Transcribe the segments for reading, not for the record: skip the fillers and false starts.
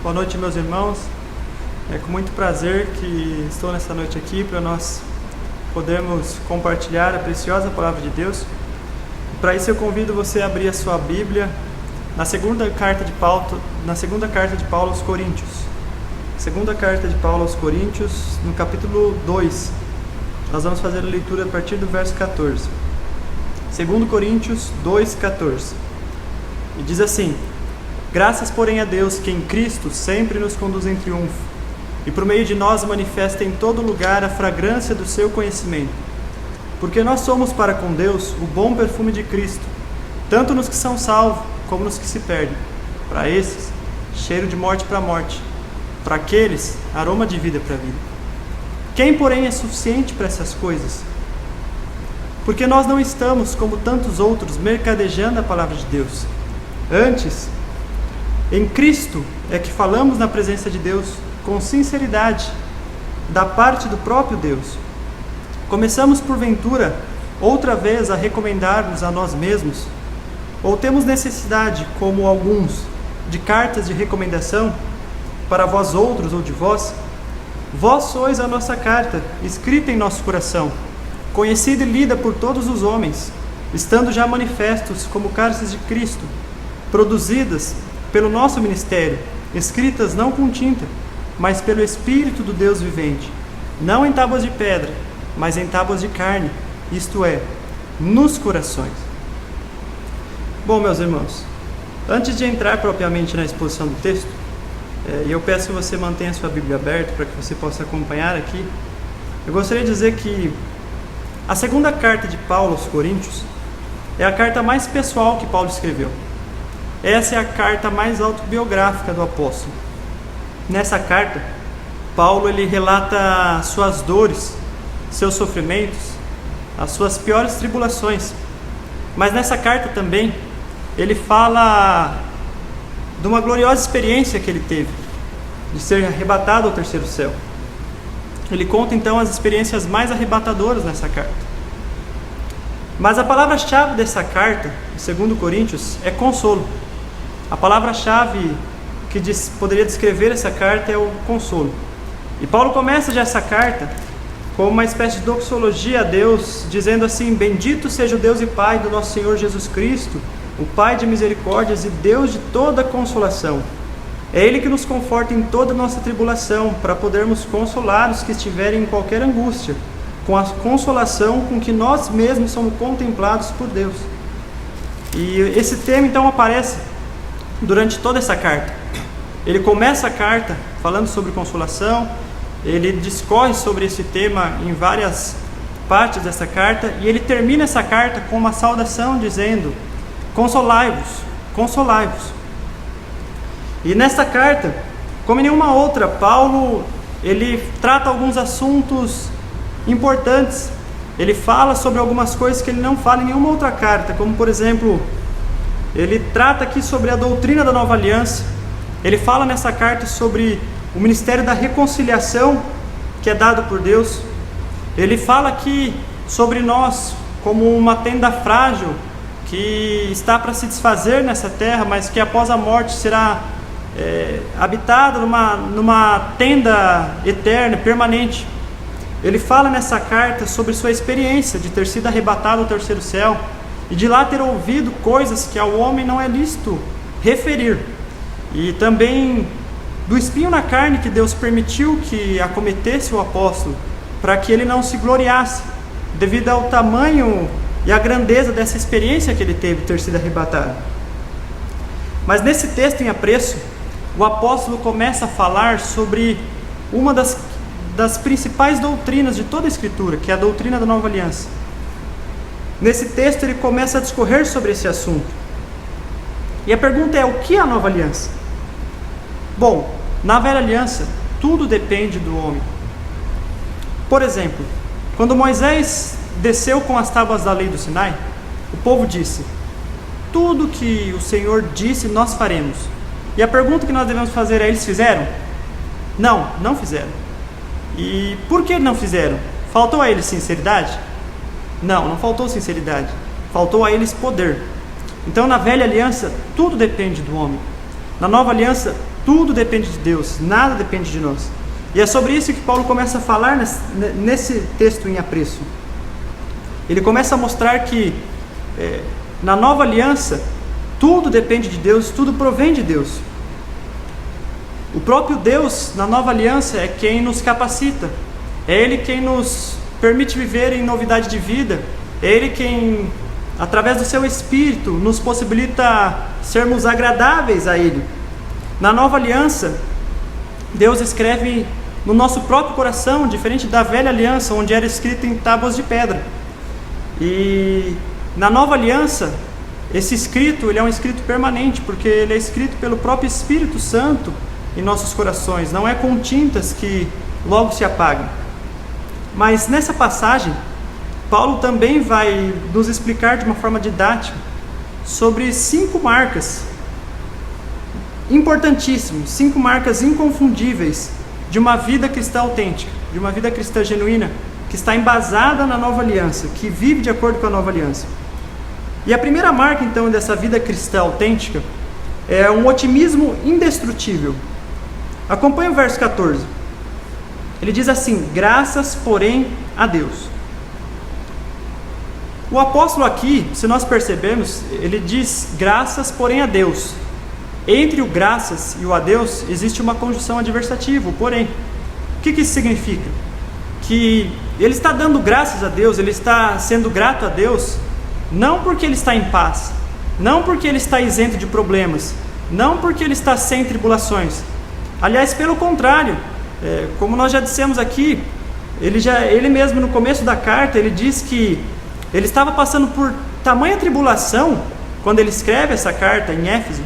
Boa noite, meus irmãos. É com muito prazer que estou nessa noite aqui para nós podermos compartilhar a preciosa palavra de Deus. Para isso eu convido você a abrir a sua Bíblia na segunda carta de Paulo aos Coríntios. Segunda carta de Paulo aos Coríntios, no capítulo 2. Nós vamos fazer a leitura a partir do verso 14. 2 Coríntios 2:14. E diz assim: Graças, porém, a Deus, que em Cristo sempre nos conduz em triunfo, e por meio de nós manifesta em todo lugar a fragrância do seu conhecimento. Porque nós somos para com Deus o bom perfume de Cristo, tanto nos que são salvos, como nos que se perdem. Para esses, cheiro de morte para morte; para aqueles, aroma de vida para vida. Quem, porém, é suficiente para essas coisas? Porque nós não estamos, como tantos outros, mercadejando a palavra de Deus. Antes, em Cristo é que falamos na presença de Deus com sinceridade, da parte do próprio Deus. Começamos, porventura, outra vez a recomendar-nos a nós mesmos? Ou temos necessidade, como alguns, de cartas de recomendação para vós outros ou de vós? Vós sois a nossa carta, escrita em nosso coração, conhecida e lida por todos os homens, estando já manifestos como cálices de Cristo, produzidas pelo nosso ministério, escritas não com tinta, mas pelo Espírito do Deus vivente, não em tábuas de pedra, mas em tábuas de carne, isto é, nos corações. Bom, meus irmãos, antes de entrar propriamente na exposição do texto, eu peço que você mantenha a sua Bíblia aberta para que você possa acompanhar aqui. Eu gostaria de dizer que a segunda carta de Paulo aos Coríntios é a carta mais pessoal que Paulo escreveu. Essa é a carta mais autobiográfica do apóstolo. Nessa carta, Paulo ele relata suas dores, seus sofrimentos, as suas piores tribulações. Mas nessa carta também, ele fala de uma gloriosa experiência que ele teve, de ser arrebatado ao terceiro céu. Ele conta então as experiências mais arrebatadoras nessa carta. Mas a palavra-chave dessa carta, em 2 Coríntios, é consolo. A palavra-chave que poderia descrever essa carta é o consolo. E Paulo começa já essa carta com uma espécie de doxologia a Deus, dizendo assim: Bendito seja o Deus e Pai do nosso Senhor Jesus Cristo, o Pai de misericórdias e Deus de toda consolação. É Ele que nos conforta em toda a nossa tribulação, para podermos consolar os que estiverem em qualquer angústia, com a consolação com que nós mesmos somos contemplados por Deus. E esse tema então aparece durante toda essa carta. Ele começa a carta falando sobre consolação, ele discorre sobre esse tema em várias partes dessa carta, e ele termina essa carta com uma saudação dizendo: Consolai-vos, consolai-vos. E nessa carta, como em nenhuma outra, Paulo ele trata alguns assuntos importantes. Ele fala sobre algumas coisas que ele não fala em nenhuma outra carta, como por exemplo, ele trata aqui sobre a doutrina da nova aliança. Ele fala nessa carta sobre o ministério da reconciliação que é dado por Deus. Ele fala aqui sobre nós como uma tenda frágil que está para se desfazer nessa terra, mas que após a morte será habitada numa tenda eterna, permanente. Ele fala nessa carta sobre sua experiência de ter sido arrebatado ao terceiro céu e de lá ter ouvido coisas que ao homem não é lícito referir, e também do espinho na carne que Deus permitiu que acometesse o apóstolo, para que ele não se gloriasse, devido ao tamanho e a grandeza dessa experiência que ele teve de ter sido arrebatado. Mas nesse texto em apreço, o apóstolo começa a falar sobre uma das principais doutrinas de toda a Escritura, que é a doutrina da nova aliança. Nesse texto ele começa a discorrer sobre esse assunto. E a pergunta é: o que é a nova aliança? Bom, na velha aliança, tudo depende do homem. Por exemplo, quando Moisés desceu com as tábuas da lei do Sinai, o povo disse: tudo que o Senhor disse nós faremos. E a pergunta que nós devemos fazer é: eles fizeram? Não, não fizeram. E por que não fizeram? Faltou a eles sinceridade? Não, não faltou sinceridade. Faltou a eles poder. Então, na velha aliança, tudo depende do homem. Na nova aliança, Tudo depende de Deus, nada depende de nós. E é sobre isso que Paulo começa a falar nesse texto em Apreço. Ele começa a mostrar que na nova aliança, tudo depende de Deus, tudo provém de Deus. O próprio Deus, na nova aliança, é quem nos capacita. É Ele quem nos permite viver em novidade de vida. É Ele quem, através do seu Espírito, nos possibilita sermos agradáveis a Ele. Na nova aliança, Deus escreve no nosso próprio coração, diferente da velha aliança, onde era escrito em tábuas de pedra. E na nova aliança, esse escrito, ele é um escrito permanente, porque ele é escrito pelo próprio Espírito Santo em nossos corações, não é com tintas que logo se apagam. Mas nessa passagem, Paulo também vai nos explicar de uma forma didática sobre 5 marcas importantíssimas, 5 marcas inconfundíveis de uma vida cristã autêntica, de uma vida cristã genuína, que está embasada na nova aliança, que vive de acordo com a nova aliança. E a primeira marca, então, dessa vida cristã autêntica é um otimismo indestrutível. Acompanhe o verso 14. Ele diz assim: graças, porém, a Deus. O apóstolo aqui, se nós percebermos, ele diz graças, porém, a Deus. Entre o graças e o a Deus existe uma conjunção adversativa, o porém. O que isso significa? Que ele está dando graças a Deus, ele está sendo grato a Deus, não porque ele está em paz, não porque ele está isento de problemas, não porque ele está sem tribulações. Aliás, pelo contrário, como nós já dissemos aqui, ele mesmo no começo da carta, ele diz que ele estava passando por tamanha tribulação, quando ele escreve essa carta em Éfeso,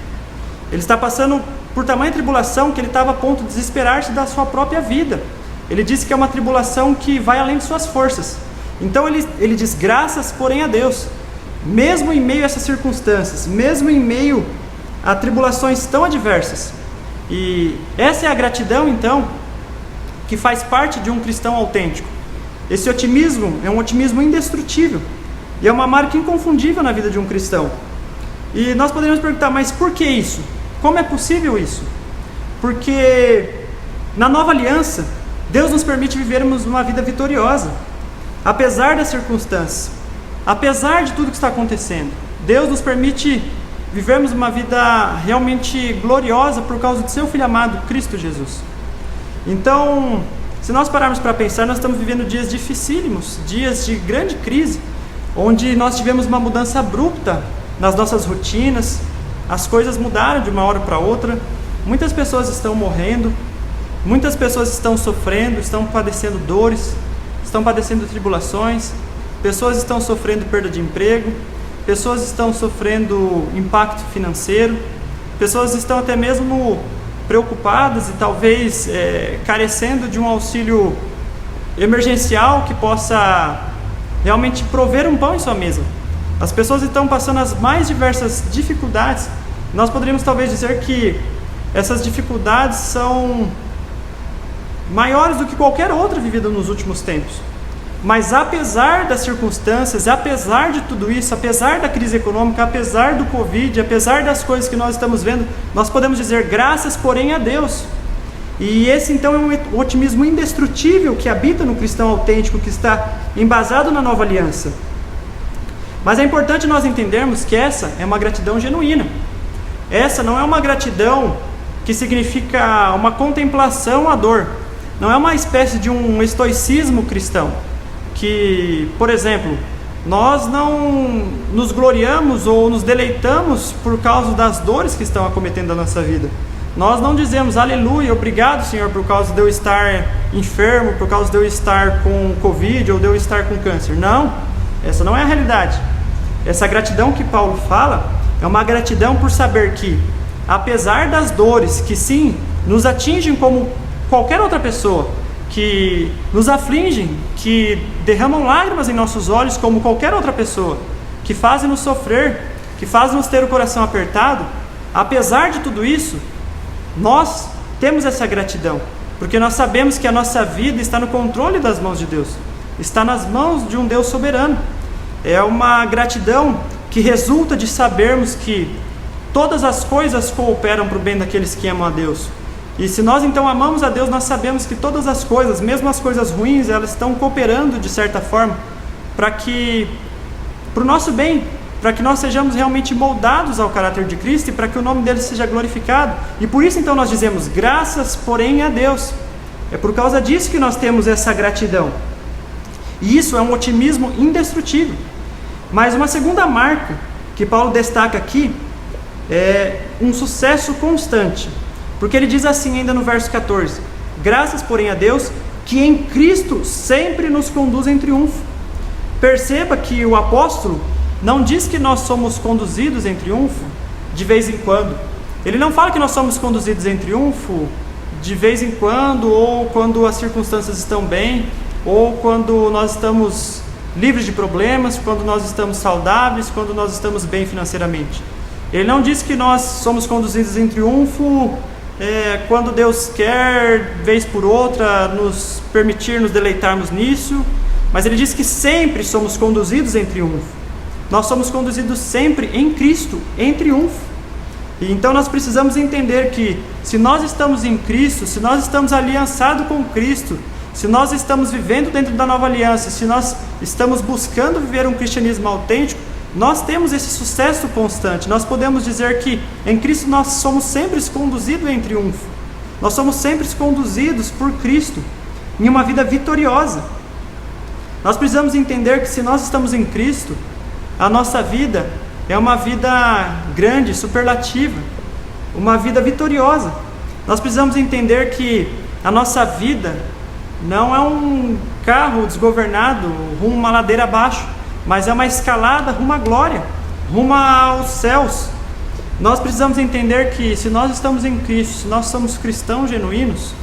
ele está passando por tamanha tribulação que ele estava a ponto de desesperar-se da sua própria vida. Ele diz que é uma tribulação que vai além de suas forças. Então ele diz graças, porém, a Deus. Mesmo em meio a essas circunstâncias, mesmo em meio a tribulações tão adversas. E essa é a gratidão, então, que faz parte de um cristão autêntico. Esse otimismo é um otimismo indestrutível e é uma marca inconfundível na vida de um cristão. E nós poderíamos perguntar, mas por que isso? Como é possível isso? Porque na nova aliança, Deus nos permite vivermos uma vida vitoriosa, apesar das circunstâncias, apesar de tudo que está acontecendo. Deus nos permite vivermos uma vida realmente gloriosa por causa do seu Filho amado, Cristo Jesus. Então, se nós pararmos para pensar, nós estamos vivendo dias dificílimos, dias de grande crise, onde nós tivemos uma mudança abrupta nas nossas rotinas, as coisas mudaram de uma hora para outra, muitas pessoas estão morrendo, muitas pessoas estão sofrendo, estão padecendo dores, estão padecendo tribulações, pessoas estão sofrendo perda de emprego, pessoas estão sofrendo impacto financeiro, pessoas estão até mesmo preocupadas e talvez carecendo de um auxílio emergencial que possa realmente prover um pão em sua mesa. As pessoas estão passando as mais diversas dificuldades. Nós poderíamos talvez dizer que essas dificuldades são maiores do que qualquer outra vivida nos últimos tempos. Mas apesar das circunstâncias, apesar de tudo isso, apesar da crise econômica, apesar do Covid, apesar das coisas que nós estamos vendo, nós podemos dizer graças, porém, a Deus. E esse então é um otimismo indestrutível que habita no cristão autêntico, que está embasado na nova aliança. Mas é importante nós entendermos que essa é uma gratidão genuína. Essa não é uma gratidão que significa uma contemplação à dor. Não é uma espécie de um estoicismo cristão. Que, por exemplo, nós não nos gloriamos ou nos deleitamos por causa das dores que estão acometendo a nossa vida. Nós não dizemos aleluia, obrigado Senhor por causa de eu estar enfermo, por causa de eu estar com Covid ou de eu estar com câncer. Não, essa não é a realidade. Essa gratidão que Paulo fala é uma gratidão por saber que, apesar das dores que sim, nos atingem como qualquer outra pessoa, que nos afligem, que derramam lágrimas em nossos olhos como qualquer outra pessoa, que fazem-nos sofrer, que fazem-nos ter o coração apertado, apesar de tudo isso, nós temos essa gratidão, porque nós sabemos que a nossa vida está no controle das mãos de Deus, está nas mãos de um Deus soberano. É uma gratidão que resulta de sabermos que todas as coisas cooperam para o bem daqueles que amam a Deus. E se nós então amamos a Deus, nós sabemos que todas as coisas, mesmo as coisas ruins, elas estão cooperando de certa forma para o nosso bem, para que nós sejamos realmente moldados ao caráter de Cristo e para que o nome dele seja glorificado. E por isso então nós dizemos graças, porém, a Deus. É por causa disso que nós temos essa gratidão. E isso é um otimismo indestrutível. Mas uma segunda marca que Paulo destaca aqui é um sucesso constante. Porque ele diz assim ainda no verso 14: graças, porém, a Deus, que em Cristo sempre nos conduz em triunfo. Perceba que o apóstolo não diz que nós somos conduzidos em triunfo de vez em quando. Ele não fala que nós somos conduzidos em triunfo de vez em quando, ou quando as circunstâncias estão bem, ou quando nós estamos livres de problemas, quando nós estamos saudáveis, quando nós estamos bem financeiramente. Ele não diz que nós somos conduzidos em triunfo quando Deus quer, vez por outra, nos permitir nos deleitarmos nisso, mas ele diz que sempre somos conduzidos em triunfo. Nós somos conduzidos sempre em Cristo, em triunfo. E então nós precisamos entender que se nós estamos em Cristo, se nós estamos aliançados com Cristo, se nós estamos vivendo dentro da nova aliança, se nós estamos buscando viver um cristianismo autêntico, nós temos esse sucesso constante. Nós podemos dizer que em Cristo nós somos sempre conduzidos em triunfo. Nós somos sempre conduzidos por Cristo em uma vida vitoriosa. Nós precisamos entender que se nós estamos em Cristo, a nossa vida é uma vida grande, superlativa, uma vida vitoriosa. Nós precisamos entender que a nossa vida não é um carro desgovernado rumo a uma ladeira abaixo, mas é uma escalada rumo à glória, rumo aos céus. Nós precisamos entender que se nós estamos em Cristo, se nós somos cristãos genuínos,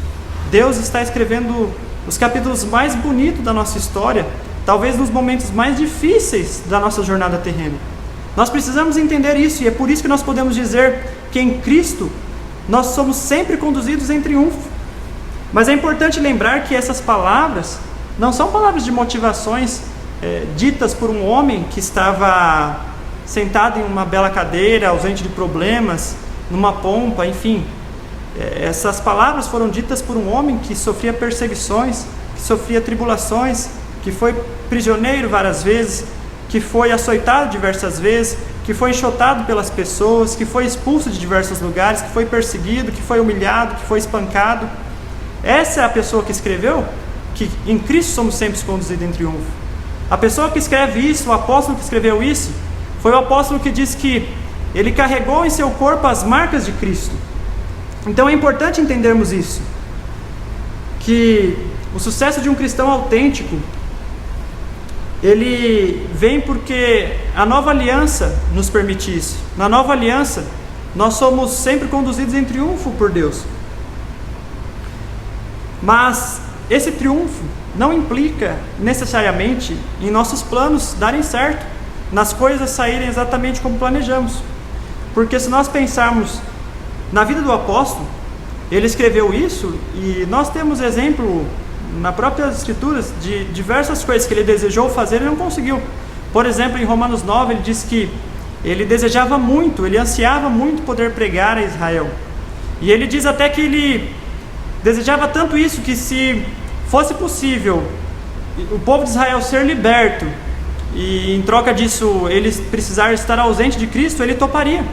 Deus está escrevendo os capítulos mais bonitos da nossa história, talvez nos momentos mais difíceis da nossa jornada terrena. Nós precisamos entender isso, e é por isso que nós podemos dizer que em Cristo nós somos sempre conduzidos em triunfo. Mas é importante lembrar que essas palavras não são palavras de motivações ditas por um homem que estava sentado em uma bela cadeira, ausente de problemas, numa pompa, enfim. Essas palavras foram ditas por um homem que sofria perseguições, que sofria tribulações, que foi prisioneiro várias vezes, que foi açoitado diversas vezes, que foi enxotado pelas pessoas, que foi expulso de diversos lugares, que foi perseguido, que foi humilhado, que foi espancado. Essa é a pessoa que escreveu que em Cristo somos sempre conduzidos em triunfo. A pessoa que escreve isso, o apóstolo que escreveu isso, foi o apóstolo que diz que ele carregou em seu corpo as marcas de Cristo. Então é importante entendermos isso, que o sucesso de um cristão autêntico, ele vem porque a nova aliança nos permite isso. Na nova aliança, nós somos sempre conduzidos em triunfo por Deus. Mas esse triunfo não implica necessariamente em nossos planos darem certo, nas coisas saírem exatamente como planejamos. Porque se nós pensarmos na vida do apóstolo, ele escreveu isso e nós temos exemplo na própria Escrituras de diversas coisas que ele desejou fazer e não conseguiu. Por exemplo, em Romanos 9 ele diz que ele desejava muito, ele ansiava muito poder pregar a Israel. E ele diz até que ele desejava tanto isso que se fosse possível o povo de Israel ser liberto e em troca disso ele precisar estar ausente de Cristo, ele toparia.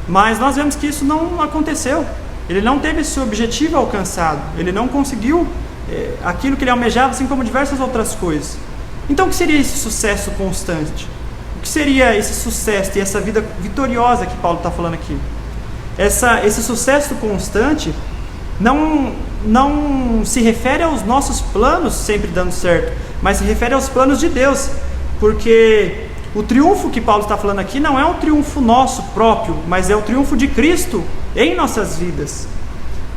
Mas nós vemos que isso não aconteceu. Ele não teve esse objetivo alcançado, ele não conseguiu aquilo que ele almejava, assim como diversas outras coisas. Então o que seria esse sucesso constante? O que seria esse sucesso e essa vida vitoriosa que Paulo está falando aqui? Esse sucesso constante não se refere aos nossos planos sempre dando certo, mas se refere aos planos de Deus, porque o triunfo que Paulo está falando aqui não é um triunfo nosso próprio, mas é o triunfo de Cristo em nossas vidas.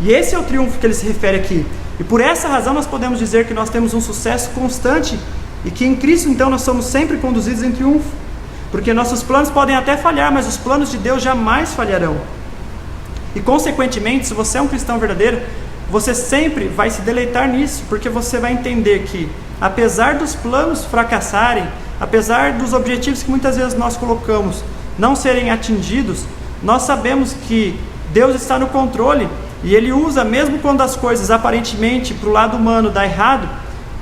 E esse é o triunfo que ele se refere aqui. E por essa razão nós podemos dizer que nós temos um sucesso constante e que em Cristo então nós somos sempre conduzidos em triunfo. Porque nossos planos podem até falhar, mas os planos de Deus jamais falharão. E consequentemente, se você é um cristão verdadeiro, você sempre vai se deleitar nisso, porque você vai entender que apesar dos planos fracassarem, apesar dos objetivos que muitas vezes nós colocamos não serem atingidos, nós sabemos que Deus está no controle e Ele usa, mesmo quando as coisas aparentemente para o lado humano dá errado,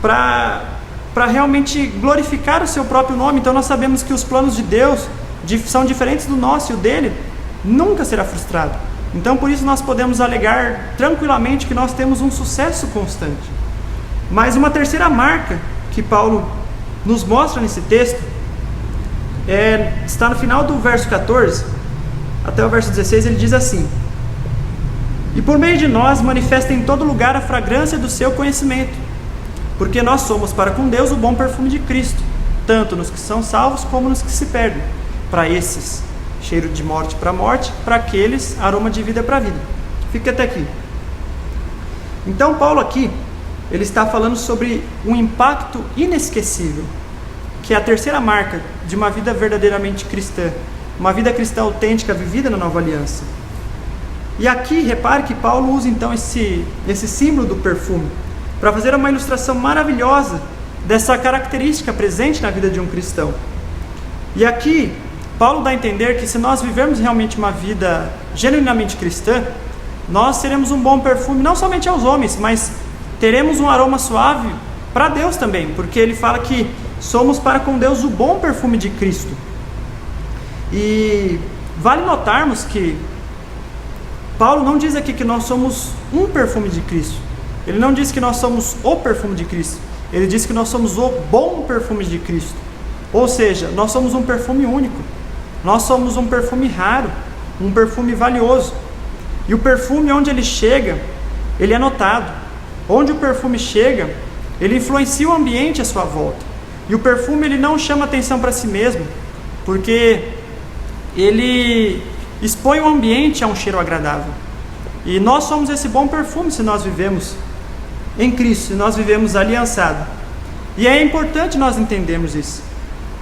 para realmente glorificar o seu próprio nome. Então nós sabemos que os planos de Deus são diferentes do nosso, e o dele nunca será frustrado. Então por isso nós podemos alegar tranquilamente que nós temos um sucesso constante. Mas uma terceira marca que Paulo nos mostra nesse texto está no final do verso 14 até o verso 16. Ele diz assim: e por meio de nós manifesta em todo lugar a fragrância do seu conhecimento, porque nós somos para com Deus o bom perfume de Cristo, tanto nos que são salvos como nos que se perdem. Para esses, cheiro de morte para morte; para aqueles, aroma de vida para vida. Fica até aqui. Então Paulo aqui, ele está falando sobre um impacto inesquecível, que é a terceira marca de uma vida verdadeiramente cristã, uma vida cristã autêntica vivida na nova aliança. E aqui, repare que Paulo usa então esse símbolo do perfume para fazer uma ilustração maravilhosa dessa característica presente na vida de um cristão. E aqui, Paulo dá a entender que se nós vivermos realmente uma vida genuinamente cristã, nós seremos um bom perfume não somente aos homens, mas teremos um aroma suave para Deus também, porque ele fala que somos para com Deus o bom perfume de Cristo. E vale notarmos que Paulo não diz aqui que nós somos um perfume de Cristo. Ele não diz que nós somos o perfume de Cristo. Ele diz que nós somos o bom perfume de Cristo. Ou seja, nós somos um perfume único. Nós somos um perfume raro, um perfume valioso. E o perfume, onde ele chega, ele é notado. Onde o perfume chega, ele influencia o ambiente à sua volta. E o perfume, ele não chama atenção para si mesmo, porque ele expõe o ambiente a um cheiro agradável. E nós somos esse bom perfume se nós vivemos em Cristo, se nós vivemos aliançado. E é importante nós entendermos isso.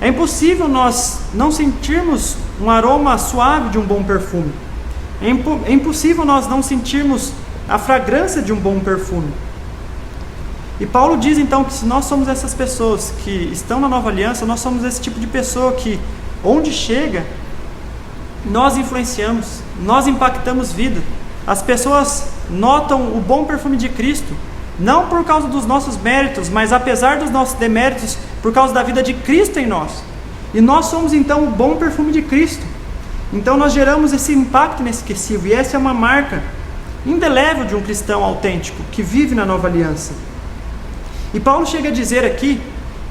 É impossível nós não sentirmos um aroma suave de um bom perfume. É impossível nós não sentirmos a fragrância de um bom perfume. E Paulo diz então que se nós somos essas pessoas que estão na nova aliança, nós somos esse tipo de pessoa que, onde chega, nós influenciamos, nós impactamos vida. As pessoas notam o bom perfume de Cristo, não por causa dos nossos méritos, mas apesar dos nossos deméritos, por causa da vida de Cristo em nós. E nós somos então o bom perfume de Cristo. Então nós geramos esse impacto inesquecível, e essa é uma marca indelével de um cristão autêntico, que vive na nova aliança. E Paulo chega a dizer aqui,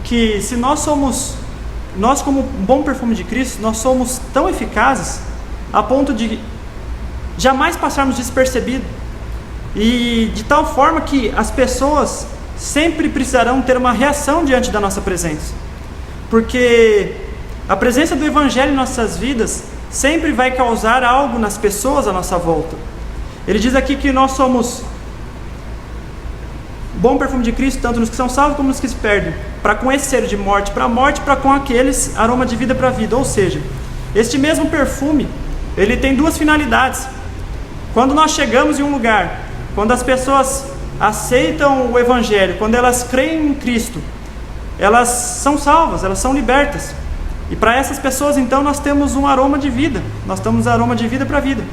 que se nós como um bom perfume de Cristo, nós somos tão eficazes, a ponto de jamais passarmos despercebido, e de tal forma que as pessoas sempre precisarão ter uma reação diante da nossa presença, porque a presença do Evangelho em nossas vidas sempre vai causar algo nas pessoas à nossa volta. Ele diz aqui que nós somos bom perfume de Cristo, tanto nos que são salvos como nos que se perdem. Para com esse cheiro de morte para morte, para com aqueles aroma de vida para vida. Ou seja, este mesmo perfume, ele tem duas finalidades. Quando nós chegamos em um lugar, quando as pessoas aceitam o Evangelho, quando elas creem em Cristo, elas são salvas, elas são libertas. E para essas pessoas então nós temos um aroma de vida, nós temos aroma de vida para vida.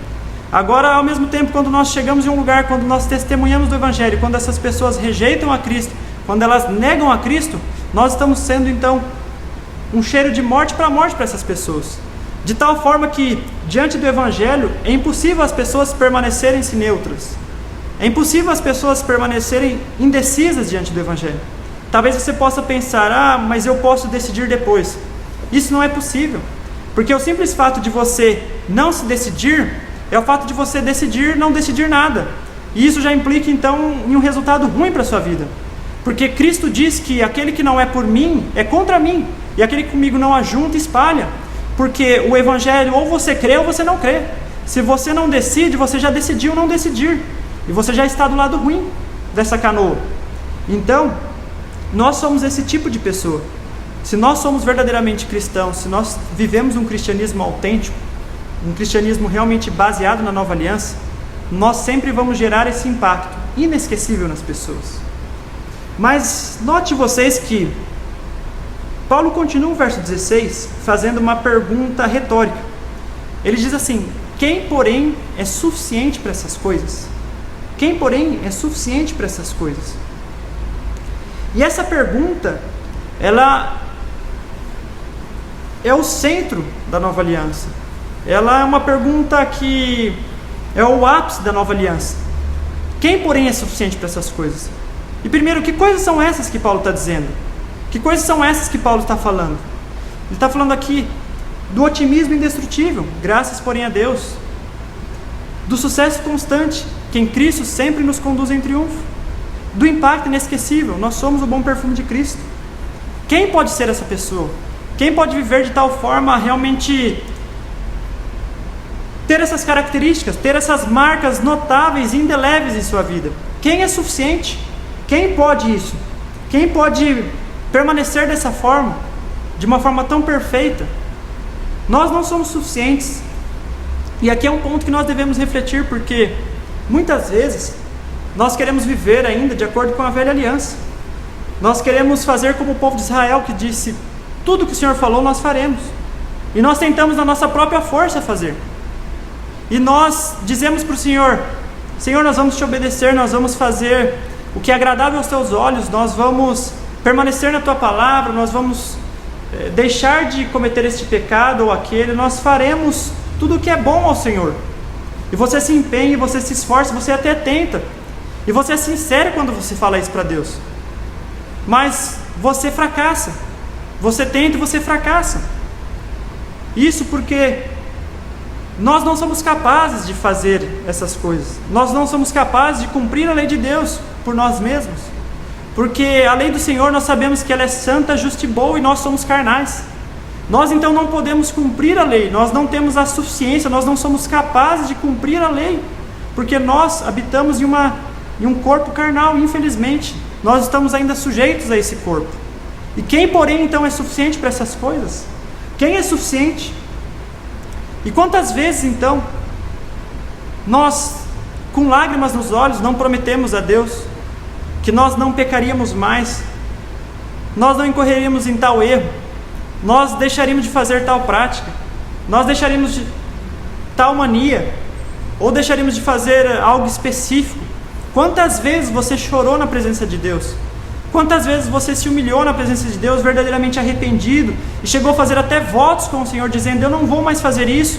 Agora, ao mesmo tempo, quando nós chegamos em um lugar, quando nós testemunhamos do Evangelho, quando essas pessoas rejeitam a Cristo, quando elas negam a Cristo, nós estamos sendo então um cheiro de morte para essas pessoas. De tal forma que, diante do Evangelho, é impossível as pessoas permanecerem-se neutras. É impossível as pessoas permanecerem indecisas diante do Evangelho. Talvez você possa pensar, mas eu posso decidir depois. Isso não é possível, porque o simples fato de você não se decidir é o fato de você decidir não decidir nada. E isso já implica então em um resultado ruim para a sua vida. Porque Cristo diz que aquele que não é por mim é contra mim, e aquele que comigo não ajunta espalha. Porque o Evangelho, ou você crê ou você não crê. Se você não decide, você já decidiu não decidir, e você já está do lado ruim dessa canoa. Então, nós somos esse tipo de pessoa. Se nós somos verdadeiramente cristãos, se nós vivemos um cristianismo autêntico, um cristianismo realmente baseado na nova aliança, nós sempre vamos gerar esse impacto inesquecível nas pessoas. Mas note vocês que Paulo continua no verso 16 fazendo uma pergunta retórica. Ele diz assim: Quem, porém, é suficiente para essas coisas? Quem, porém, é suficiente para essas coisas? E essa pergunta, ela é o centro da nova aliança. Ela é uma pergunta que é o ápice da nova aliança. Quem, porém, é suficiente para essas coisas? E primeiro, que coisas são essas que Paulo está dizendo? Que coisas são essas que Paulo está falando? Ele está falando aqui do otimismo indestrutível, graças, porém, a Deus. Do sucesso constante, que em Cristo sempre nos conduz em triunfo. Do impacto inesquecível, nós somos o bom perfume de Cristo. Quem pode ser essa pessoa? Quem pode viver de tal forma a realmente ter essas características, ter essas marcas notáveis e indeléveis em sua vida? Quem é suficiente? Quem pode isso? Quem pode permanecer dessa forma, de uma forma tão perfeita? Nós não somos suficientes. E aqui é um ponto que nós devemos refletir, porque muitas vezes nós queremos viver ainda de acordo com a velha aliança. Nós queremos fazer como o povo de Israel, que disse: tudo que o Senhor falou nós faremos. E nós tentamos na nossa própria força fazer. E nós dizemos para o Senhor: Senhor, nós vamos te obedecer, nós vamos fazer o que é agradável aos teus olhos, nós vamos permanecer na tua palavra, nós vamos deixar de cometer este pecado ou aquele, nós faremos tudo o que é bom ao Senhor. E você se empenha, você se esforça, você até tenta, e você é sincero quando você fala isso para Deus, mas você fracassa. Você tenta e você fracassa. Isso porque nós não somos capazes de fazer essas coisas. Nós não somos capazes de cumprir a lei de Deus por nós mesmos, porque a lei do Senhor nós sabemos que ela é santa, justa e boa, e nós somos carnais. Nós então não podemos cumprir a lei, nós não temos a suficiência, nós não somos capazes de cumprir a lei, porque nós habitamos em um corpo carnal, infelizmente. Nós estamos ainda sujeitos a esse corpo. E quem, porém, então é suficiente para essas coisas? Quem é suficiente? E quantas vezes, então, nós, com lágrimas nos olhos, não prometemos a Deus que nós não pecaríamos mais, nós não incorreríamos em tal erro, nós deixaríamos de fazer tal prática, nós deixaríamos de tal mania, ou deixaríamos de fazer algo específico? Quantas vezes você chorou na presença de Deus? Quantas vezes você se humilhou na presença de Deus, verdadeiramente arrependido, e chegou a fazer até votos com o Senhor, dizendo: eu não vou mais fazer isso,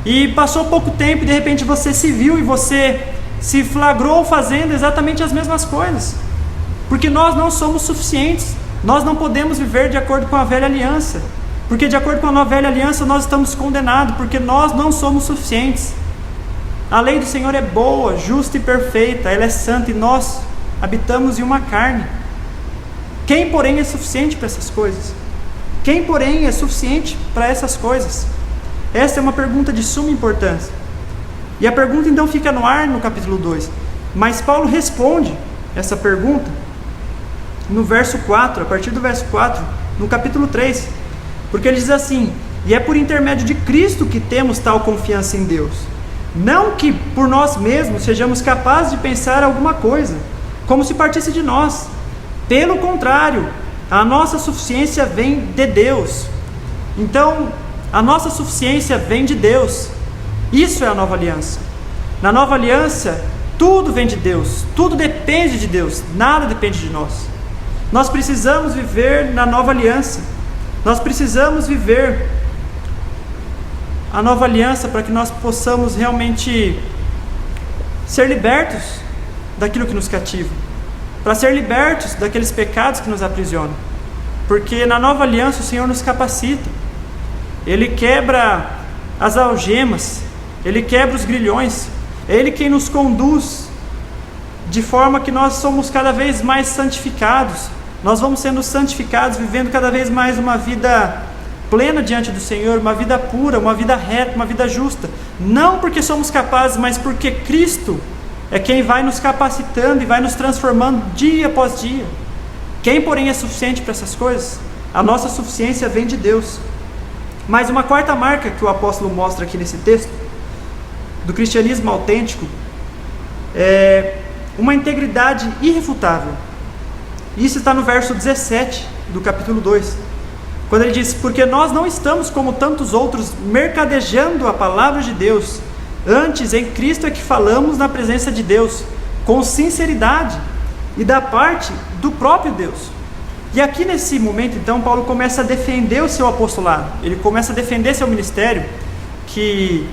e passou pouco tempo e de repente você se viu e você se flagrou fazendo exatamente as mesmas coisas? Porque nós não somos suficientes, nós não podemos viver de acordo com a velha aliança, porque de acordo com a nova velha aliança nós estamos condenados, porque nós não somos suficientes. A lei do Senhor é boa, justa e perfeita, ela é santa, e nós habitamos em uma carne. Quem, porém, é suficiente para essas coisas? Quem, porém, é suficiente para essas coisas? Essa é uma pergunta de suma importância. E a pergunta então fica no ar no capítulo 2. Mas Paulo responde essa pergunta no verso 4, a partir do verso 4, no capítulo 3. Porque ele diz assim: e é por intermédio de Cristo que temos tal confiança em Deus. Não que por nós mesmos sejamos capazes de pensar alguma coisa, como se partisse de nós. Pelo contrário, a nossa suficiência vem de Deus. Então, a nossa suficiência vem de Deus. Isso é a nova aliança. Na nova aliança, tudo vem de Deus, tudo depende de Deus, nada depende de nós. Nós precisamos viver na nova aliança. Nós precisamos viver a nova aliança para que nós possamos realmente ser libertos daquilo que nos cativa, para ser libertos daqueles pecados que nos aprisionam. Porque na nova aliança o Senhor nos capacita, Ele quebra as algemas, Ele quebra os grilhões, é Ele quem nos conduz, de forma que nós somos cada vez mais santificados, nós vamos sendo santificados, vivendo cada vez mais uma vida plena diante do Senhor, uma vida pura, uma vida reta, uma vida justa, não porque somos capazes, mas porque Cristo é quem vai nos capacitando e vai nos transformando dia após dia. Quem, porém, é suficiente para essas coisas? A nossa suficiência vem de Deus. Mas uma quarta marca que o apóstolo mostra aqui nesse texto, do cristianismo autêntico, é uma integridade irrefutável. Isso está no verso 17 do capítulo 2, quando ele diz: porque nós não estamos como tantos outros mercadejando a palavra de Deus, Antes, em Cristo é que falamos na presença de Deus, com sinceridade e da parte do próprio Deus. E aqui nesse momento, então, Paulo começa a defender o seu apostolado, ele começa a defender seu ministério, que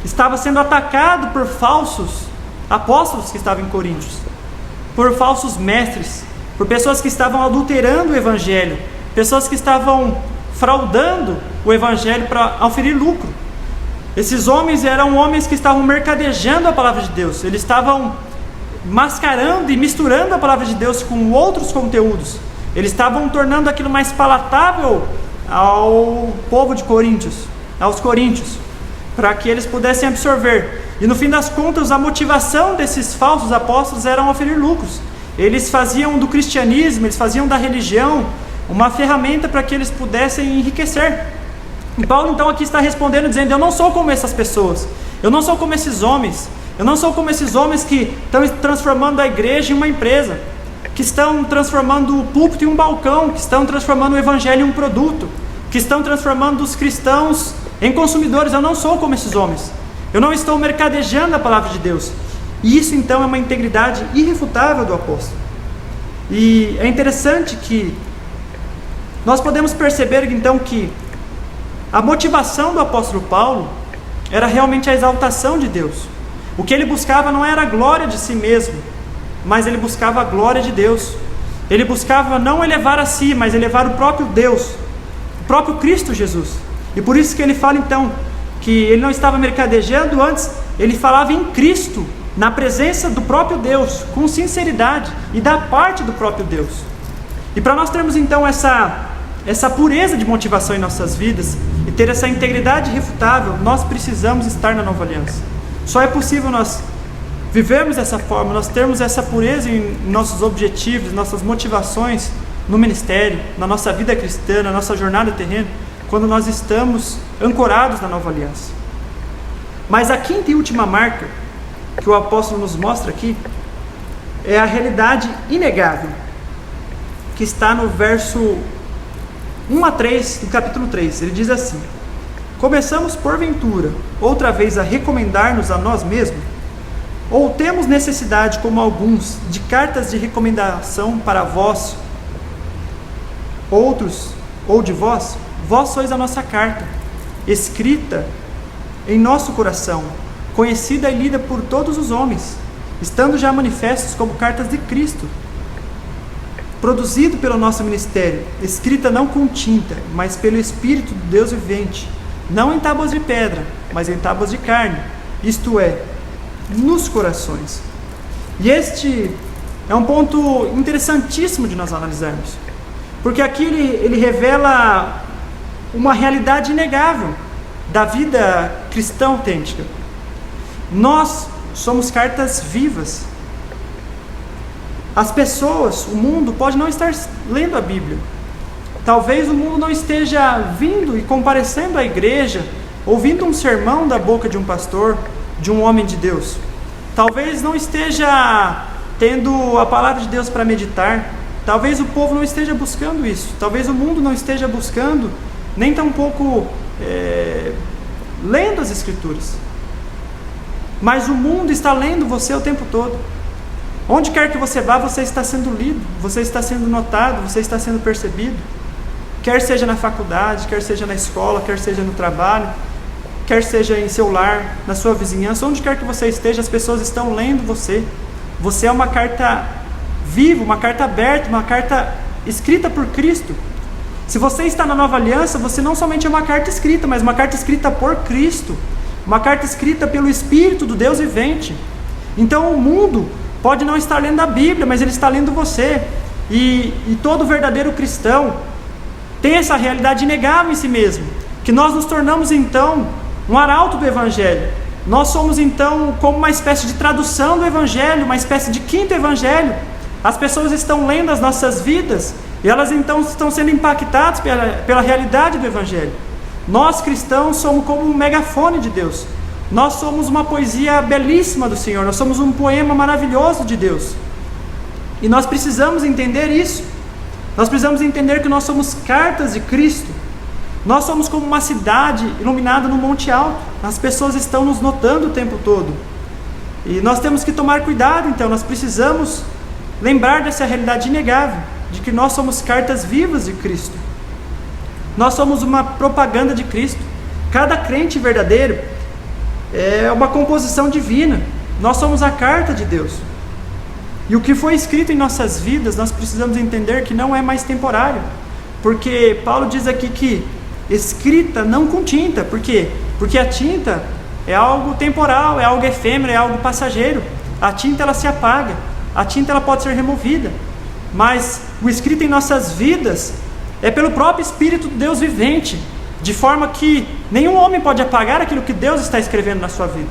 estava sendo atacado por falsos apóstolos que estavam em Coríntios, por falsos mestres, por pessoas que estavam adulterando o Evangelho, pessoas que estavam fraudando o Evangelho para oferir lucro. Esses homens eram homens que estavam mercadejando a palavra de Deus, eles estavam mascarando e misturando a palavra de Deus com outros conteúdos, eles estavam tornando aquilo mais palatável ao povo de Coríntios, aos coríntios, para que eles pudessem absorver. E no fim das contas, a motivação desses falsos apóstolos era oferir lucros. Eles faziam do cristianismo, eles faziam da religião uma ferramenta para que eles pudessem enriquecer. E Paulo então aqui está respondendo dizendo: eu não sou como essas pessoas, eu não sou como esses homens, eu não sou como esses homens que estão transformando a igreja em uma empresa, que estão transformando o púlpito em um balcão, que estão transformando o evangelho em um produto, que estão transformando os cristãos em consumidores. Eu não sou como esses homens, eu não estou mercadejando a palavra de Deus. E isso então é uma integridade irrefutável do apóstolo. E é interessante que nós podemos perceber então que a motivação do apóstolo Paulo era realmente a exaltação de Deus. O que ele buscava não era a glória de si mesmo, mas ele buscava a glória de Deus. Ele buscava não elevar a si, mas elevar o próprio Deus, o próprio Cristo Jesus. E por isso que ele fala então que ele não estava mercadejando, antes ele falava em Cristo, na presença do próprio Deus, com sinceridade e da parte do próprio Deus. E para nós termos então essa pureza de motivação em nossas vidas e ter essa integridade irrefutável, nós precisamos estar na nova aliança. Só é possível nós vivermos dessa forma, nós termos essa pureza em nossos objetivos, nossas motivações no ministério, na nossa vida cristã, na nossa jornada terrena, quando nós estamos ancorados na nova aliança. Mas a quinta e última marca que o apóstolo nos mostra aqui é a realidade inegável, que está no verso 1 a 3 do capítulo 3. Ele diz assim: começamos porventura outra vez a recomendar-nos a nós mesmos? Ou temos necessidade, como alguns, de cartas de recomendação para vós, outros, ou de vós? Vós sois a nossa carta, escrita em nosso coração, conhecida e lida por todos os homens, estando já manifestos como cartas de Cristo, produzido pelo nosso ministério, escrita não com tinta, mas pelo Espírito do Deus vivente, não em tábuas de pedra, mas em tábuas de carne, isto é, nos corações. E este é um ponto interessantíssimo de nós analisarmos, porque aqui ele revela uma realidade inegável da vida cristã autêntica. Nós somos cartas vivas. As pessoas, o mundo pode não estar lendo a Bíblia, talvez o mundo não esteja vindo e comparecendo à igreja, ouvindo um sermão da boca de um pastor, de um homem de Deus, talvez não esteja tendo a palavra de Deus para meditar, talvez o povo não esteja buscando isso, talvez o mundo não esteja buscando, nem tampouco lendo as Escrituras, mas o mundo está lendo você o tempo todo. Onde quer que você vá, você está sendo lido, você está sendo notado, você está sendo percebido, quer seja na faculdade, quer seja na escola, quer seja no trabalho, quer seja em seu lar, na sua vizinhança, onde quer que você esteja, as pessoas estão lendo você. Você é uma carta viva, uma carta aberta, uma carta escrita por Cristo. Se você está na nova aliança, você não somente é uma carta escrita, mas uma carta escrita por Cristo, uma carta escrita pelo Espírito do Deus vivente. Então o mundo pode não estar lendo a Bíblia, mas ele está lendo você. E todo verdadeiro cristão tem essa realidade inegável em si mesmo, que nós nos tornamos então um arauto do Evangelho. Nós somos então como uma espécie de tradução do Evangelho, uma espécie de quinto Evangelho. As pessoas estão lendo as nossas vidas e elas então estão sendo impactadas pela realidade do Evangelho. Nós cristãos somos como um megafone de Deus. Nós somos uma poesia belíssima do Senhor, nós somos um poema maravilhoso de Deus. E nós precisamos entender isso. Nós precisamos entender que nós somos cartas de Cristo. Nós somos como uma cidade iluminada no monte alto. As pessoas estão nos notando o tempo todo. E nós temos que tomar cuidado, então. Nós precisamos lembrar dessa realidade inegável, de que nós somos cartas vivas de Cristo. Nós somos uma propaganda de Cristo. Cada crente verdadeiro é uma composição divina. Nós somos a carta de Deus. E o que foi escrito em nossas vidas, nós precisamos entender que não é mais temporário. Porque Paulo diz aqui que escrita não com tinta. Por quê? Porque a tinta é algo temporal, é algo efêmero, é algo passageiro. A tinta ela se apaga, a tinta ela pode ser removida. Mas o escrito em nossas vidas é pelo próprio Espírito de Deus vivente, de forma que nenhum homem pode apagar aquilo que Deus está escrevendo na sua vida.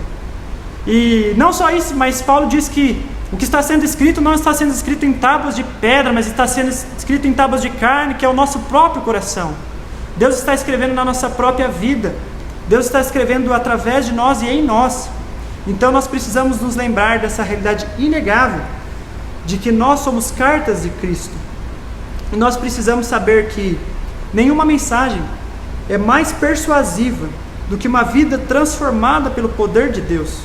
E não só isso, mas Paulo diz que o que está sendo escrito não está sendo escrito em tábuas de pedra, mas está sendo escrito em tábuas de carne, que é o nosso próprio coração. Deus está escrevendo na nossa própria vida. Deus está escrevendo através de nós e em nós. Então nós precisamos nos lembrar dessa realidade inegável, de que nós somos cartas de Cristo. E nós precisamos saber que nenhuma mensagem é mais persuasiva do que uma vida transformada pelo poder de Deus.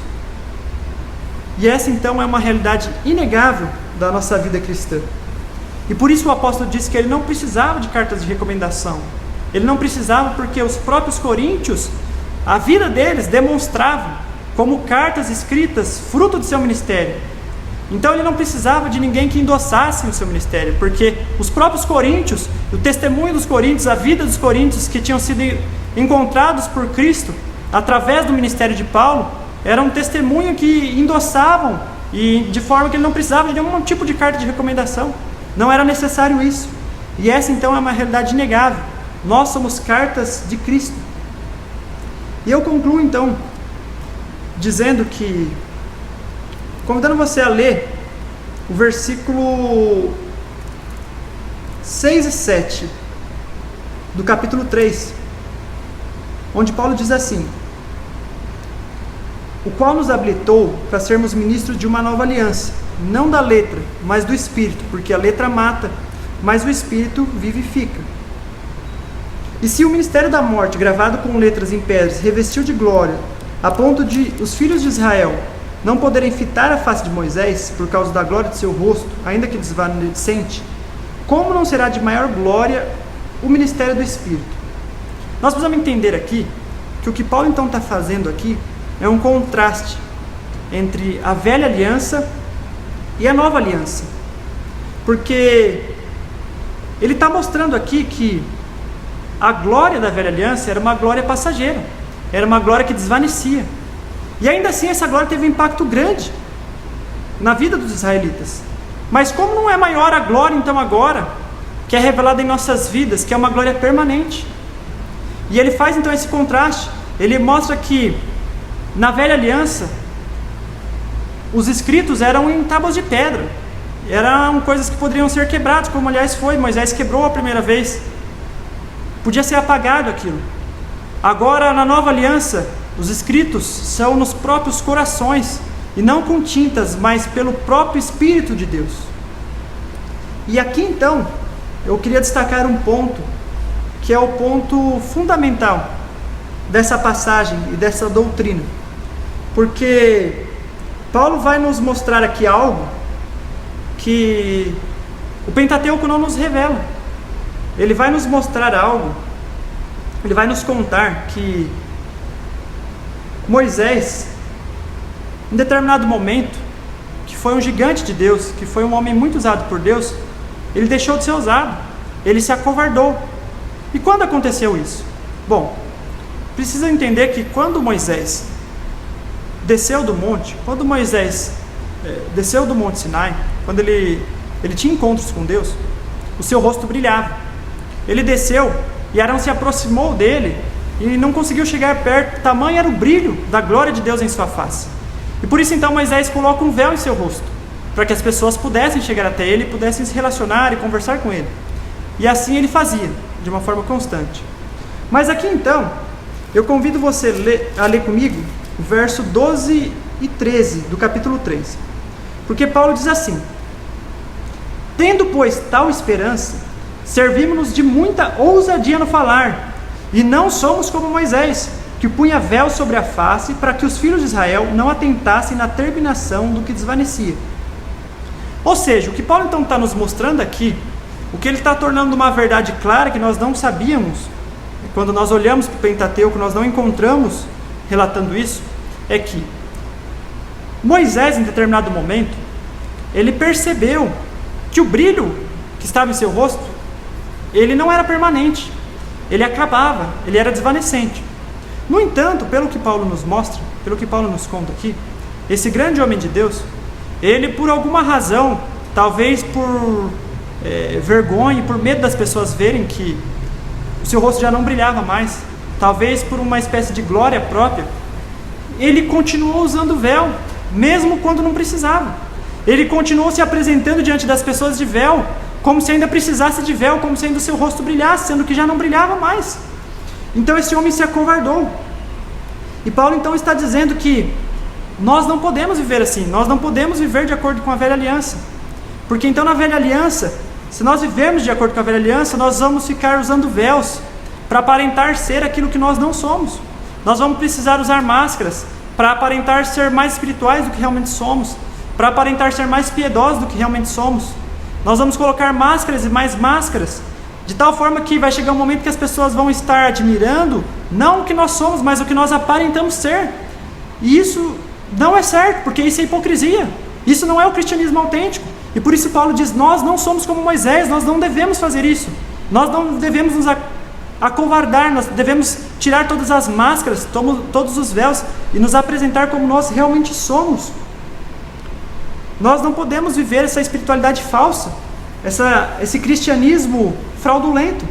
E essa então é uma realidade inegável da nossa vida cristã. E por isso o apóstolo disse que ele não precisava de cartas de recomendação. Ele não precisava, porque os próprios coríntios, a vida deles demonstrava como cartas escritas, fruto do seu ministério. Então ele não precisava de ninguém que endossasse o seu ministério, porque os próprios coríntios, o testemunho dos coríntios, a vida dos coríntios que tinham sido encontrados por Cristo através do ministério de Paulo, era um testemunho que endossavam, e de forma que ele não precisava de nenhum tipo de carta de recomendação. Não era necessário isso. E essa então é uma realidade inegável. Nós somos cartas de Cristo. E eu concluo então dizendo que, convidando você a ler o versículo 6 e 7 do capítulo 3, onde Paulo diz assim: o qual nos habilitou para sermos ministros de uma nova aliança, não da letra, mas do Espírito, porque a letra mata, mas o Espírito vivifica. E se o ministério da morte, gravado com letras em pedras, revestiu de glória, a ponto de os filhos de Israel não poderem fitar a face de Moisés, por causa da glória de seu rosto, ainda que desvanecente, como não será de maior glória o ministério do Espírito? Nós precisamos entender aqui, que o que Paulo então está fazendo aqui, é um contraste entre a velha aliança e a nova aliança. Porque ele está mostrando aqui que a glória da velha aliança era uma glória passageira, era uma glória que desvanecia. E ainda assim essa glória teve um impacto grande na vida dos israelitas. Mas como não é maior a glória então agora, que é revelada em nossas vidas, que é uma glória permanente? E ele faz então esse contraste. Ele mostra que na velha aliança os escritos eram em tábuas de pedra, eram coisas que poderiam ser quebradas, como aliás foi, Moisés quebrou a primeira vez, podia ser apagado aquilo. Agora na nova aliança, os escritos são nos próprios corações, e não com tintas, mas pelo próprio Espírito de Deus. E aqui então, eu queria destacar um ponto, que é o ponto fundamental dessa passagem e dessa doutrina. Porque Paulo vai nos mostrar aqui algo que o Pentateuco não nos revela. Ele vai nos mostrar algo, ele vai nos contar que Moisés, em determinado momento, que foi um gigante de Deus, que foi um homem muito usado por Deus, ele deixou de ser usado, ele se acovardou. E quando aconteceu isso? Bom, precisa entender que quando Moisés desceu do monte, desceu do Monte Sinai, quando ele tinha encontros com Deus, o seu rosto brilhava. Ele desceu e Arão se aproximou dele e não conseguiu chegar perto, tamanho era o brilho da glória de Deus em sua face. E por isso então Moisés coloca um véu em seu rosto, para que as pessoas pudessem chegar até ele, pudessem se relacionar e conversar com ele. E assim ele fazia, de uma forma constante. Mas aqui então, eu convido você a ler comigo o verso 12 e 13 do capítulo 3. Porque Paulo diz assim: tendo, pois, tal esperança, servimos-nos de muita ousadia no falar, E não somos como Moisés, que punha véu sobre a face para que os filhos de Israel não atentassem na terminação do que desvanecia. Ou seja, o que Paulo então está nos mostrando aqui, o que ele está tornando uma verdade clara que nós não sabíamos, quando nós olhamos para o Pentateuco, nós não encontramos relatando isso, é que Moisés, em determinado momento, ele percebeu que o brilho que estava em seu rosto, ele não era permanente, ele acabava, ele era desvanecente. No entanto, pelo que Paulo nos mostra, pelo que Paulo nos conta aqui, esse grande homem de Deus, ele por alguma razão, talvez por vergonha, por medo das pessoas verem que o seu rosto já não brilhava mais, talvez por uma espécie de glória própria, ele continuou usando o véu, mesmo quando não precisava. Ele continuou se apresentando diante das pessoas de véu, como se ainda precisasse de véu, como se ainda o seu rosto brilhasse, sendo que já não brilhava mais. Então esse homem se acovardou. E Paulo então está dizendo que nós não podemos viver assim, nós não podemos viver de acordo com a velha aliança. Porque então na velha aliança, se nós vivermos de acordo com a velha aliança, nós vamos ficar usando véus para aparentar ser aquilo que nós não somos. Nós vamos precisar usar máscaras para aparentar ser mais espirituais do que realmente somos, para aparentar ser mais piedosos do que realmente somos. Nós vamos colocar máscaras e mais máscaras, de tal forma que vai chegar um momento que as pessoas vão estar admirando, não o que nós somos, mas o que nós aparentamos ser. E isso não é certo, porque isso é hipocrisia. Isso não é o cristianismo autêntico. E por isso Paulo diz, nós não somos como Moisés, nós não devemos fazer isso. Nós não devemos nos acovardar, nós devemos tirar todas as máscaras, todos os véus e nos apresentar como nós realmente somos. Nós não podemos viver essa espiritualidade falsa, esse cristianismo fraudulento.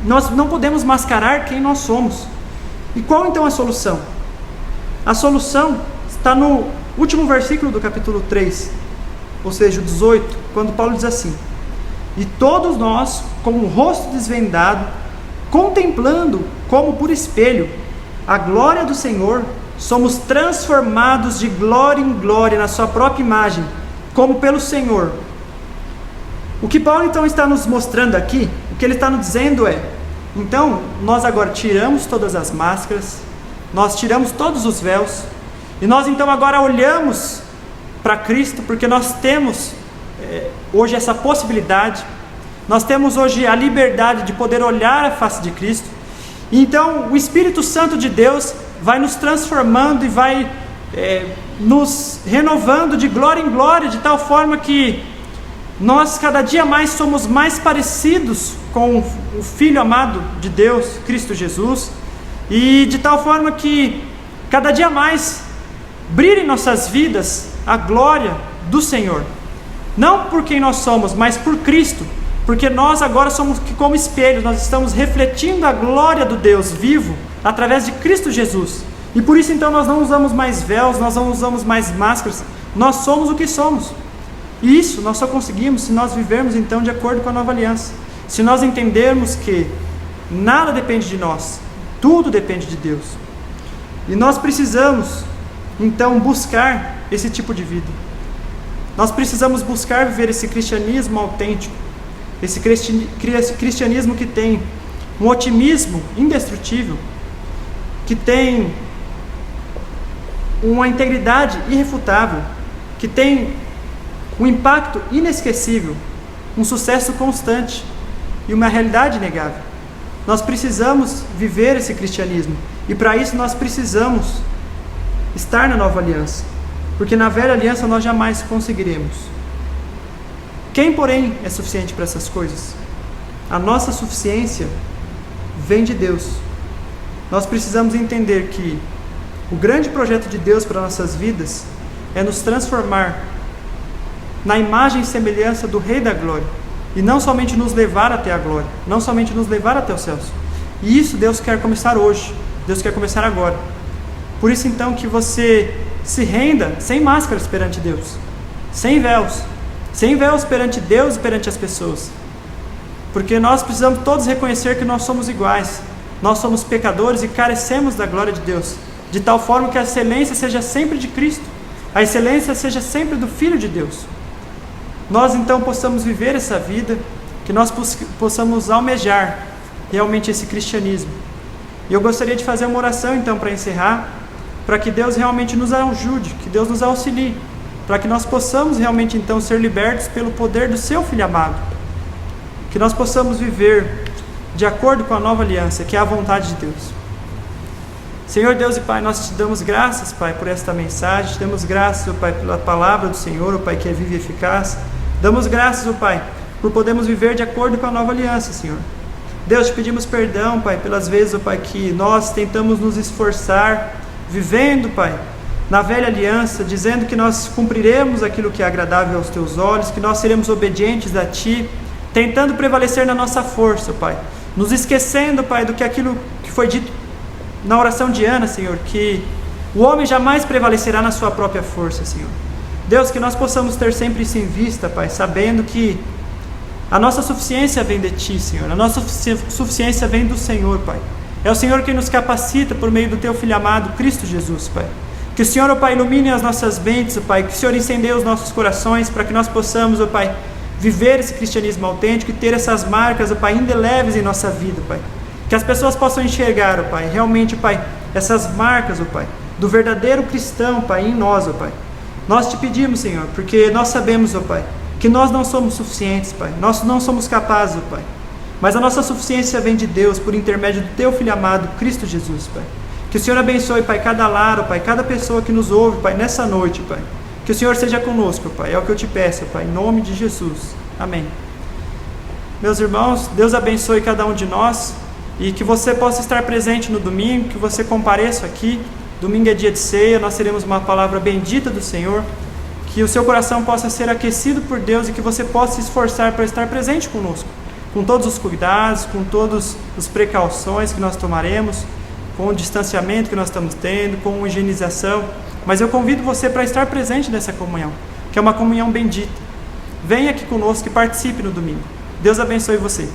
Nós não podemos mascarar quem nós somos. E qual então a solução? A solução está no último versículo do capítulo 3, ou seja, o 18, quando Paulo diz assim: e todos nós, com o rosto desvendado, contemplando como por espelho a glória do Senhor, somos transformados de glória em glória na sua própria imagem, como pelo Senhor. O que Paulo então está nos mostrando aqui, o que ele está nos dizendo é, então nós agora tiramos todas as máscaras, nós tiramos todos os véus, e nós então agora olhamos para Cristo, porque nós temos hoje essa possibilidade, nós temos hoje a liberdade de poder olhar a face de Cristo. E então o Espírito Santo de Deus vai nos transformando e vai nos renovando de glória em glória, de tal forma que nós cada dia mais somos mais parecidos com o Filho amado de Deus, Cristo Jesus, e de tal forma que cada dia mais brilha em nossas vidas a glória do Senhor, não por quem nós somos, mas por Cristo, porque nós agora somos como espelhos, nós estamos refletindo a glória do Deus vivo através de Cristo Jesus. E por isso então nós não usamos mais véus, nós não usamos mais máscaras, nós somos o que somos. E isso nós só conseguimos se nós vivermos então de acordo com a nova aliança, se nós entendermos que nada depende de nós, tudo depende de Deus. E nós precisamos então buscar esse tipo de vida. Nós precisamos buscar viver esse cristianismo autêntico, esse cristianismo que tem um otimismo indestrutível, que tem uma integridade irrefutável, que tem um impacto inesquecível, um sucesso constante e uma realidade inegável. Nós precisamos viver esse cristianismo, e para isso nós precisamos estar na nova aliança, porque na velha aliança nós jamais conseguiremos. Quem, porém, é suficiente para essas coisas? A nossa suficiência vem de Deus. Nós precisamos entender que o grande projeto de Deus para nossas vidas é nos transformar na imagem e semelhança do Rei da Glória, e não somente nos levar até a glória, não somente nos levar até os céus. E isso Deus quer começar hoje, Deus quer começar agora. Por isso então que você se renda sem máscaras perante Deus, sem véus perante Deus e perante as pessoas, porque nós precisamos todos reconhecer que nós somos iguais, nós somos pecadores e carecemos da glória de Deus, de tal forma que a excelência seja sempre de Cristo, a excelência seja sempre do Filho de Deus. Nós então possamos viver essa vida, que nós possamos almejar realmente esse cristianismo, E eu gostaria de fazer uma oração então para encerrar, para que Deus realmente nos ajude, que Deus nos auxilie, para que nós possamos realmente então ser libertos pelo poder do seu Filho amado, que nós possamos viver de acordo com a nova aliança, que é a vontade de Deus. Senhor Deus e Pai, nós te damos graças, Pai, por esta mensagem, te damos graças, ó Pai, pela palavra do Senhor, ó Pai, que é viva e eficaz. Damos graças, ó Pai, por podermos viver de acordo com a nova aliança, Senhor. Deus, te pedimos perdão, Pai, pelas vezes, ó Pai, que nós tentamos nos esforçar, vivendo, Pai, na velha aliança, dizendo que nós cumpriremos aquilo que é agradável aos Teus olhos, que nós seremos obedientes a Ti, tentando prevalecer na nossa força, ó Pai, nos esquecendo, Pai, do que aquilo que foi dito na oração de Ana, Senhor, que o homem jamais prevalecerá na sua própria força, Senhor. Deus, que nós possamos ter sempre isso em vista, Pai, sabendo que a nossa suficiência vem de Ti, Senhor, a nossa suficiência vem do Senhor, Pai. É o Senhor quem nos capacita por meio do Teu Filho amado, Cristo Jesus, Pai. Que o Senhor, ó Pai, ilumine as nossas mentes, ó Pai, que o Senhor incendeie os nossos corações, para que nós possamos, ó Pai, viver esse cristianismo autêntico e ter essas marcas, ó Pai, indeleves em nossa vida, Pai. Que as pessoas possam enxergar, ó Pai, realmente, ó Pai, essas marcas, ó Pai, do verdadeiro cristão, Pai, em nós, ó Pai. Nós te pedimos, Senhor, porque nós sabemos, ó Pai, que nós não somos suficientes, Pai, nós não somos capazes, ó Pai, mas a nossa suficiência vem de Deus, por intermédio do Teu Filho amado, Cristo Jesus, Pai. Que o Senhor abençoe, Pai, cada lar, ó Pai, cada pessoa que nos ouve, Pai, nessa noite, Pai. Que o Senhor seja conosco, Pai, é o que eu te peço, Pai, em nome de Jesus. Amém. Meus irmãos, Deus abençoe cada um de nós, e que você possa estar presente no domingo, que você compareça aqui. Domingo é dia de ceia, nós teremos uma palavra bendita do Senhor, que o seu coração possa ser aquecido por Deus e que você possa se esforçar para estar presente conosco, com todos os cuidados, com todas as precauções que nós tomaremos, com o distanciamento que nós estamos tendo, com a higienização, mas eu convido você para estar presente nessa comunhão, que é uma comunhão bendita. Venha aqui conosco e participe no domingo. Deus abençoe você.